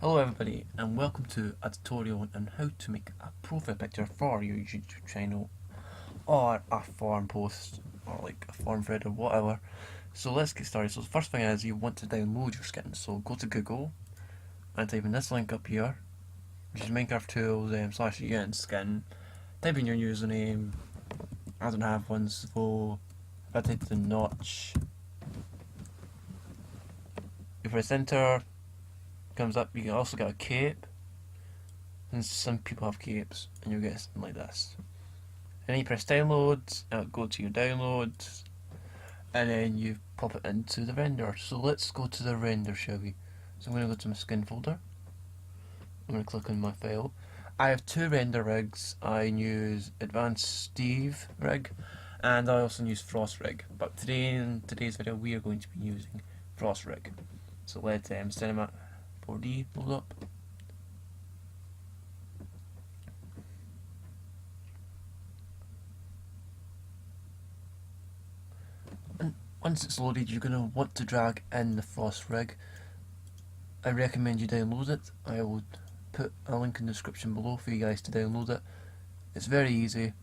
Hello everybody and welcome to a tutorial on how to make a profile picture for your YouTube channel or a forum post or like a forum thread or whatever. So let's get started. So the first thing is you want to download your skin. So go to Google and type in this link up here, which is Minecraft Tools /UN skin. Type in your username. I don't have one, so if I type the notch, you press enter, comes up. You can also get a cape. And some people have capes, and you'll get something like this. And then you press download, go to your downloads, and then you pop it into the render. So let's go to the render, shall we? So I'm going to go to my skin folder. I'm going to click on my file. I have two render rigs. I use Advanced Steve rig, and I also use Frost rig. But today, in today's video, we are going to be using Frost rig. So let Cinema 4D load up. Once it's loaded, you're going to want to drag in the Frost rig. I recommend you download it. I will put a link in the description below for you guys to download it. It's very easy.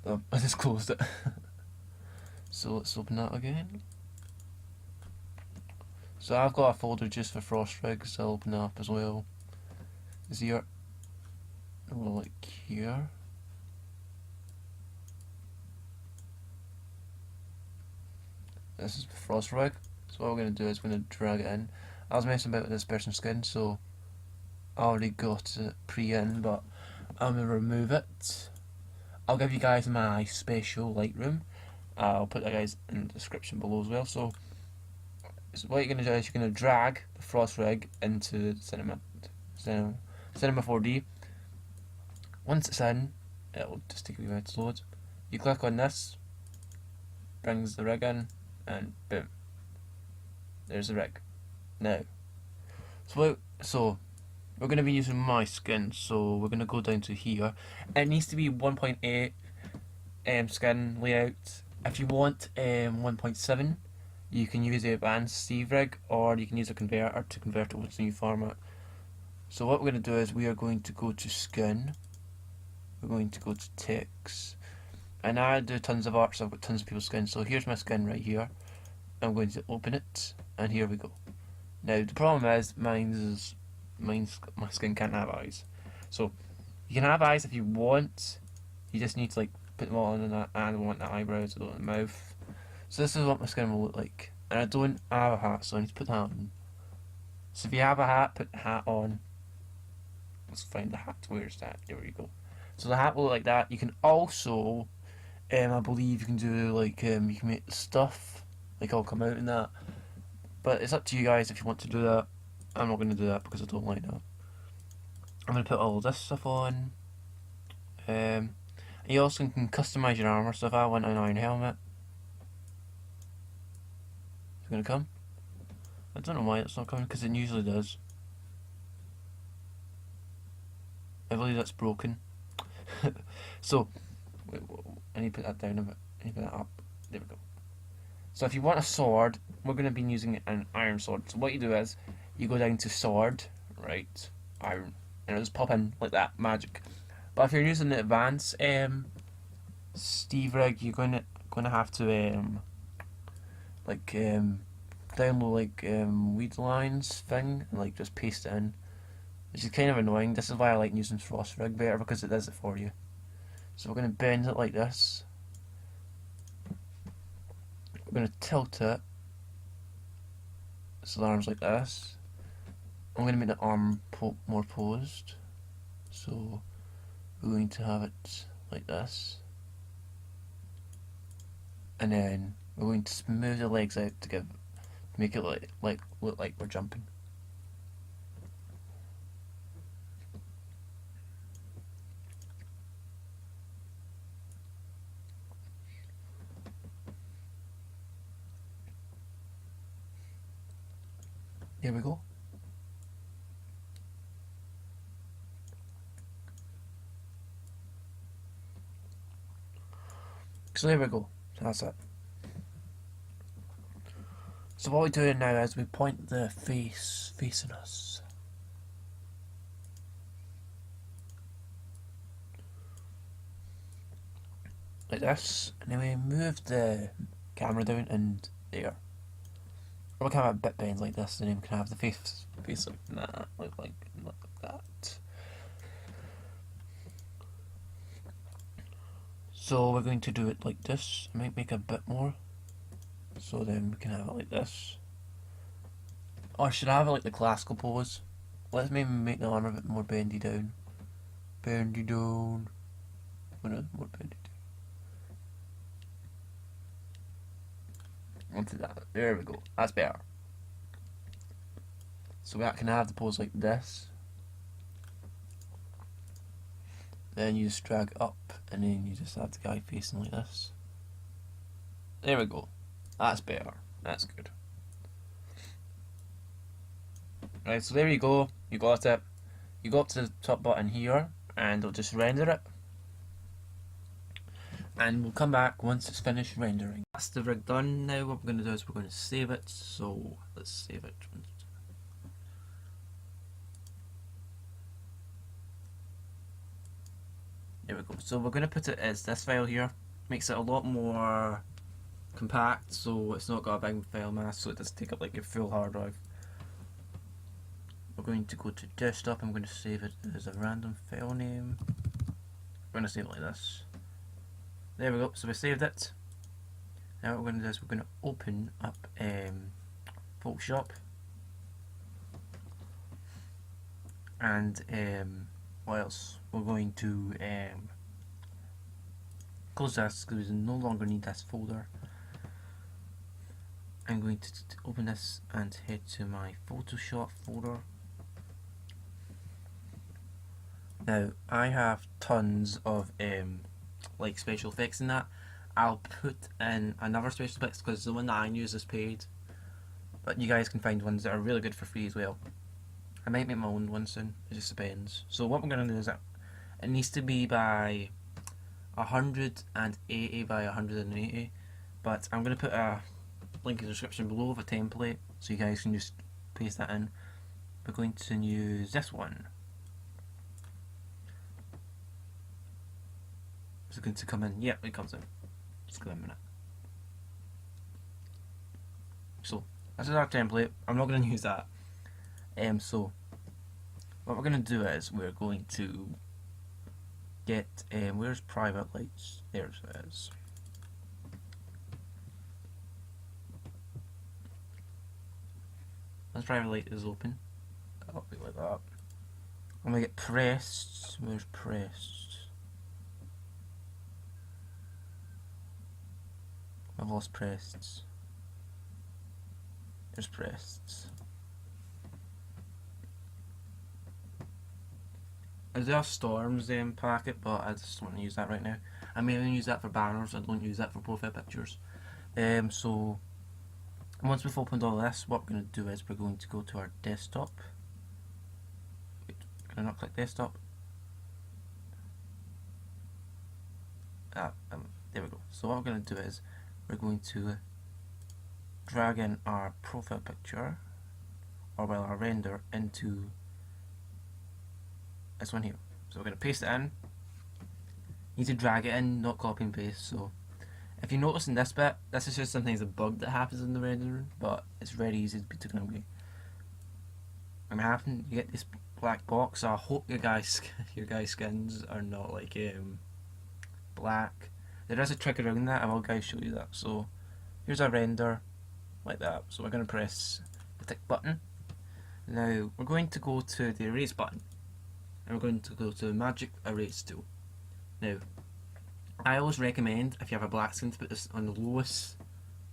Oh, I just closed it. So let's open that again. So I've got a folder just for Frost rigs. I'll open that up as well. Is here? Like here. This is Frost rig. So what we're going to do is we're going to drag it in. I was messing about with this person's skin, so I already got it pre-in, but I'm going to remove it. I'll give you guys my special Lightroom. I'll put that guys in the description below as well. So what you're going to do is you're going to drag the Frost rig into Cinema 4D. Once it's in, it'll just take a wee minute to load. You click on this, brings the rig in, and boom, there's the rig. Now, so we're going to be using my skin, so we're going to go down to here. It needs to be 1.8 skin layout. If you want 1.7, you can use the Advanced Steve rig, or you can use a converter to convert it to a new format. So what we're going to do is we are going to go to skin. We're going to go to text. And I do tons of art, so I've got tons of people's skin. So here's my skin right here. I'm going to open it, and here we go. Now the problem is my skin can't have eyes. So you can have eyes if you want. You just need to like put them all in, and I don't want the eyebrows, I don't want the mouth. So this is what my skin will look like. And I don't have a hat, so I need to put that on. So if you have a hat, put the hat on. Let's find the hat. Where's that? There we go. So the hat will look like that. You can also, I believe you can do like you can make stuff like all come out in that. But it's up to you guys if you want to do that. I'm not going to do that because I don't like that. I'm going to put all of this stuff on. You also can customize your armor. So if I want an iron helmet, it's going to come. I don't know why it's not coming, because it usually does. I believe that's broken. So wait, I need to put that down a bit. I need to put that up. There we go. So if you want a sword, we're going to be using an iron sword. So what you do is you go down to sword, right, iron, and it'll just pop in like that, magic. But if you're using the advanced Steve rig, you're going to have to download like weed lines thing and like just paste it in, which is kind of annoying. This is why I like using Frost rig better, because it does it for you. So we're going to bend it like this. We're going to tilt it so the arm's like this. I'm going to make the arm more posed, so we're going to have it like this, and then we're going to smooth the legs out to make it look like we're jumping. There we go. So there we go. That's it. So what we're doing now is we point the face facing us. Like this, and then we move the camera down and there. Or we can have a bit bend like this, and then we can have the face facing that, like that. So we're going to do it like this. I might make a bit more. So then we can have it like this. Or should I have it like the classical pose? Let's maybe make the arm a bit more bendy down. Bendy down. No, more bendy down. Onto that. There we go. That's better. So we can have the pose like this. Then you just drag up, and then you just have the guy facing like this. There we go. That's better. That's good. Right, so there you go. You got it. You go up to the top button here, and it'll just render it. And we'll come back once it's finished rendering. That's the rig done. Now what we're going to do is we're going to save it. So let's save it. There we go. So we're going to put it as this file here. Makes it a lot more compact, so it's not got a big file mass, so it doesn't take up like your full hard drive. We're going to go to desktop. I'm going to save it as a random file name. We're going to save it like this. There we go. So we saved it. Now what we're going to do is we're going to open up Photoshop, and what else? We're going to close this because we no longer need this folder. I'm going to open this and head to my Photoshop folder. Now I have tons of like special effects in that. I'll put in another special effects because the one that I use is paid, but you guys can find ones that are really good for free as well. I might make my own one soon. It just depends. So what we're gonna do is that it needs to be by 180 by 180, but I'm gonna put a link in the description below of a template so you guys can just paste that in. We're going to use this one. Is it going to come in? Yep, it comes in. Just give it a minute. So this is our template. I'm not going to use that. So what we're going to do is we're going to get where's private lights? There it is. Once private light is open, that'll be like that. I'm gonna get pressed. Where's pressed? I've lost pressed. There's pressed. I do have Storm's packet, but I just don't want to use that right now. I may even use that for banners. I don't use that for profile pictures. So once we've opened all this, what we're going to do is we're going to go to our desktop. Wait, can I not click desktop? There we go. So what we're going to do is we're going to drag in our profile picture, or well, our render into this one here. So we're going to paste it in. You need to drag it in, not copy and paste. So if you notice in this bit, this is just sometimes a bug that happens in the rendering, but it's very easy to be taken away. I'm having you get this black box. So I hope your guys' skins are not like black. There is a trick around that. I will guys show you that. So here's our render like that. So we're going to press the tick button. Now we're going to go to the erase button, and we're going to go to Magic Erase tool. Now I always recommend, if you have a black skin, to put this on the lowest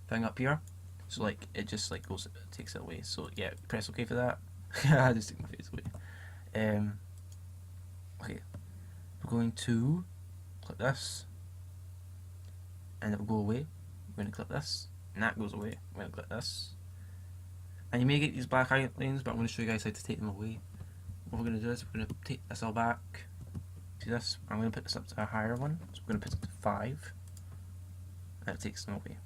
thing up here, so like it just like goes, takes it away. So yeah, press OK for that. I just took my face away. Okay, we're going to click this, and it will go away. We're going to click this, and that goes away. We're going to click this, and you may get these black outlines, but I'm going to show you guys how to take them away. What we're going to do is we're going to take this all back. See this? I'm going to put this up to a higher one, so we're going to put it to 5, and it takes them away.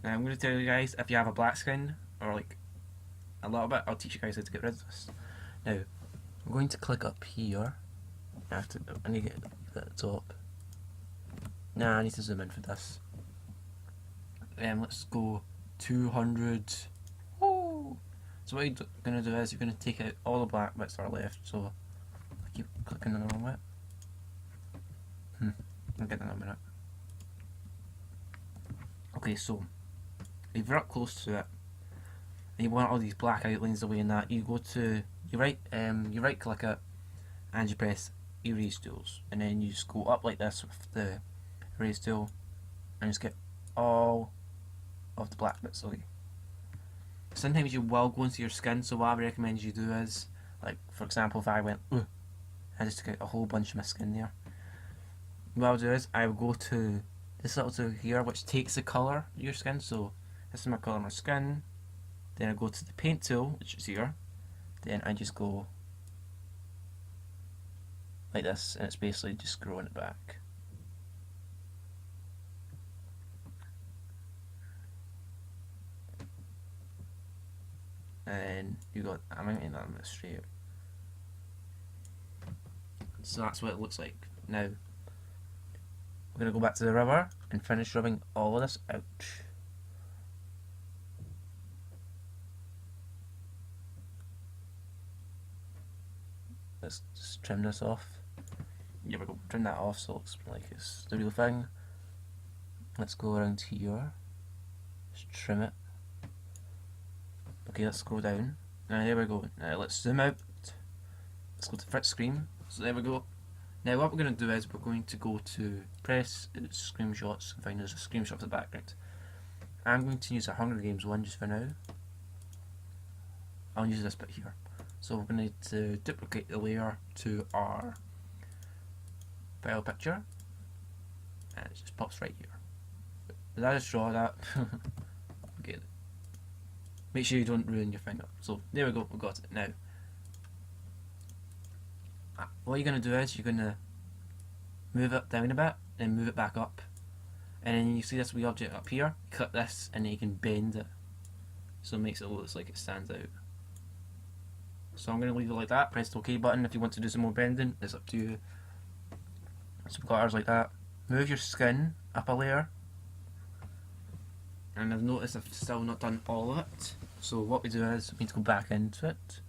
Now I'm going to tell you guys, if you have a black skin, or like a little bit, I'll teach you guys how to get rid of this. Now, I'm going to click up here. I need to get at the top. Nah, I need to zoom in for this. Let's go 200. Woo! So what you're going to do is you're going to take out all the black bits that are left. So I keep clicking on the wrong bit. I'll get that in a minute. Okay, so if you're up close to it and you want all these black outlines away and that, you go to you right click it and you press erase tools, and then you just go up like this with the erase tool and just get all of the black bits away. Sometimes you will go into your skin, so what I recommend you do is, like for example, if I went I just took out a whole bunch of my skin there, what I'll do is I will go to this little tool here which takes the colour of your skin. So this is my colour of my skin, then I go to the paint tool which is here, then I just go like this and it's basically just scrolling it back. And you got, I'm making that a bit straight. So that's what it looks like. Now we're going to go back to the rubber and finish rubbing all of this out. Let's just trim this off. There we go, trim that off so it looks like it's the real thing. Let's go around here, just trim it. Okay, let's scroll down. Now there we go. Now let's zoom out. Let's go to Fritz Screen. So there we go. Now what we're going to do is we're going to go to press screenshots and find there's a screenshot of the background. I'm going to use a Hunger Games one just for now. I'll use this bit here. So we're going to duplicate the layer to our file picture and it just pops right here. Did I just draw that? Okay. Make sure you don't ruin your finger. So there we go, we got it. Now what you're going to do is you're going to move it down a bit and move it back up, and then you see this wee object up here, you click this and then you can bend it so it makes it look like it stands out. So I'm going to leave it like that, press the OK button. If you want to do some more bending, it's up to you. So we've got ours like that. Move your skin up a layer, and I've noticed I've still not done all of it, so what we do is we need to go back into it.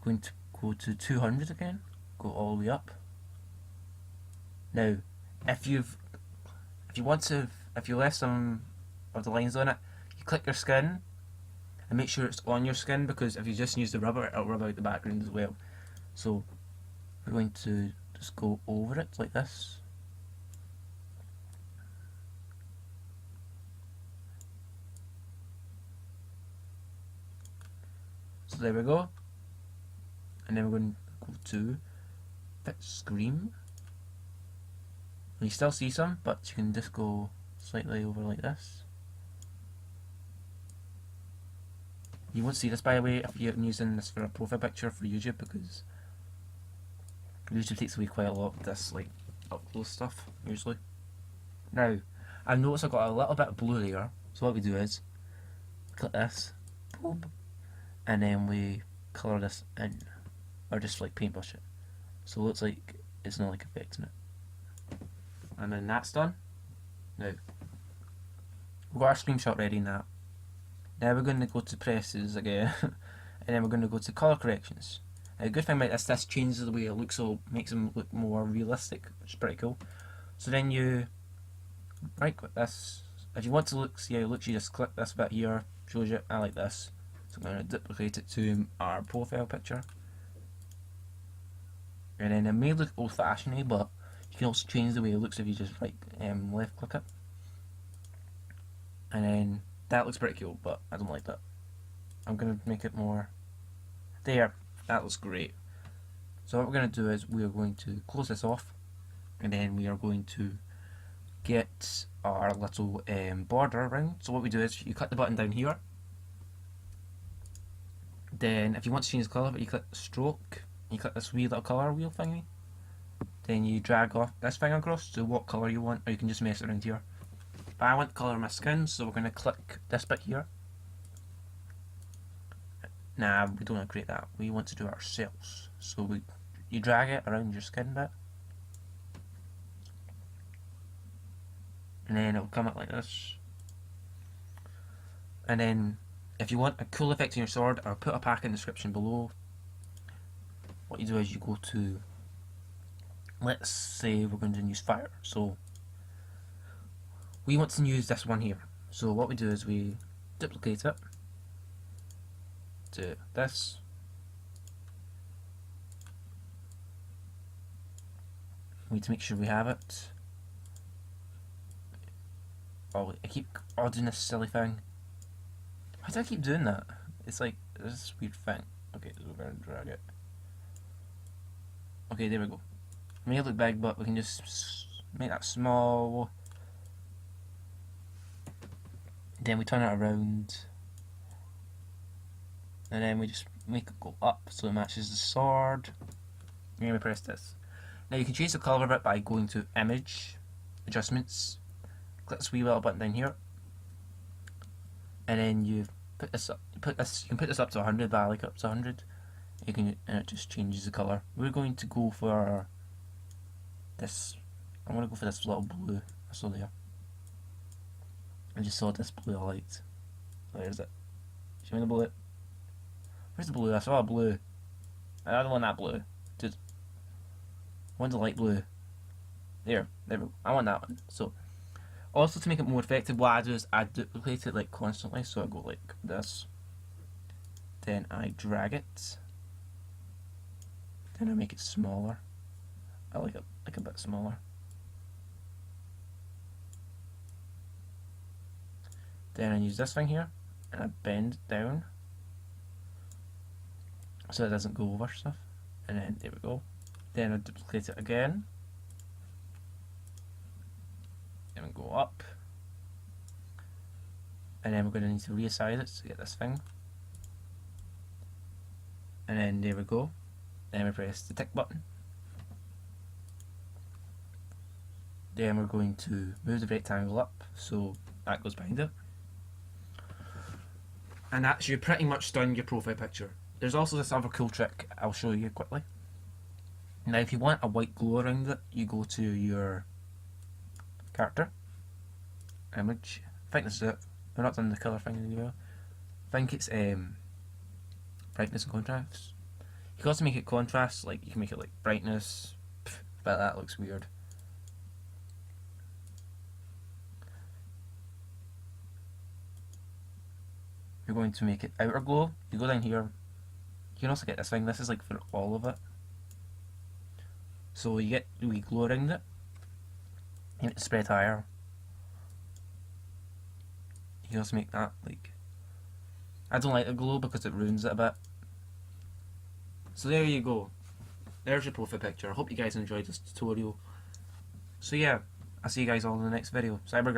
We're going to go to 200 again, go all the way up. Now if you left some of the lines on it, you click your skin and make sure it's on your skin, because if you just use the rubber it'll rub out the background as well. So we're going to just go over it like this. So there we go. And then we're going to go to Fit Screen. You still see some, but you can just go slightly over like this. You won't see this, by the way, if you're using this for a profile picture for YouTube, because YouTube takes away quite a lot of this like up close stuff usually. Now I've noticed I've got a little bit of blue there, so what we do is click this, boop, and then we colour this in, or just like paintbrush it, so it looks like it's not like affecting it. And then that's done. Now we've got our screenshot ready now. Now we're going to go to presses again and then we're going to go to colour corrections. Now, the good thing about this changes the way it looks, so it makes them look more realistic, which is pretty cool. So then you right click this. If you want to see how it looks, you just click this bit here, shows you. I like this, so I'm going to duplicate it to our profile picture. And then it may look old fashioned, but you can also change the way it looks if you just left click it. And then that looks pretty cool, but I don't like that. I'm going to make it more there. That looks great. So what we're going to do is we are going to close this off, and then we are going to get our little border around. So what we do is you click the button down here. Then if you want to change the colour, you click stroke, you click this wee little colour wheel thingy. Then you drag off this thing across to what colour you want, or you can just mess around here. But I want to colour my skin, so we're going to click this bit here. Nah, we don't want to create that. We want to do it ourselves. So you drag it around your skin bit. And then it'll come up like this. And then, if you want a cool effect on your sword, I'll put a pack in the description below. What you do is you go to, let's say we're going to use fire. So, we want to use this one here. So what we do is we duplicate it. Do this. We need to make sure we have it. Oh, I keep doing this silly thing. Why do I keep doing that? It's like, this weird thing. Okay, so we're going to drag it. Okay, there we go. It may look big, but we can just make that small. Then we turn it around. And then we just make it go up so it matches the sword. And we press this. Now you can change the colour of it by going to Image, Adjustments. Click this wee little button down here. And then you put this up. You can put this up to 100, but I like it up to 100. And it just changes the colour. We're going to go for this. I want to go for this little blue. I saw there. I just saw this blue I liked. Where's it? Show me the blue. Where's the blue? I saw a blue. I don't want that blue. Dude. I want the light blue. There we go. I want that one. So, also to make it more effective, what I do is I duplicate it like constantly. So I go like this. Then I drag it. Then I make it smaller. I like it like a bit smaller. Then I use this thing here and I bend it down so it doesn't go over stuff. And then there we go. Then I duplicate it again. Then we go up. And then we're going to need to resize it to get this thing. And then there we go. Then we press the tick button. Then we're going to move the rectangle up so that goes behind it. And that's you pretty much done your profile picture. There's also this other cool trick I'll show you quickly. Now if you want a white glow around it, you go to your character, image, I think this is it, we're not done the colour thing in the video. I think it's brightness and contrast. You can also make it contrast, like you can make it like brightness, but that looks weird. You're going to make it outer glow. You go down here. You can also get this thing. This is like for all of it. So you get a wee glow around it. You make it spread higher. You can also make that like. I don't like the glow because it ruins it a bit. So there you go. There's your profile picture. I hope you guys enjoyed this tutorial. So yeah, I'll see you guys all in the next video. Cyber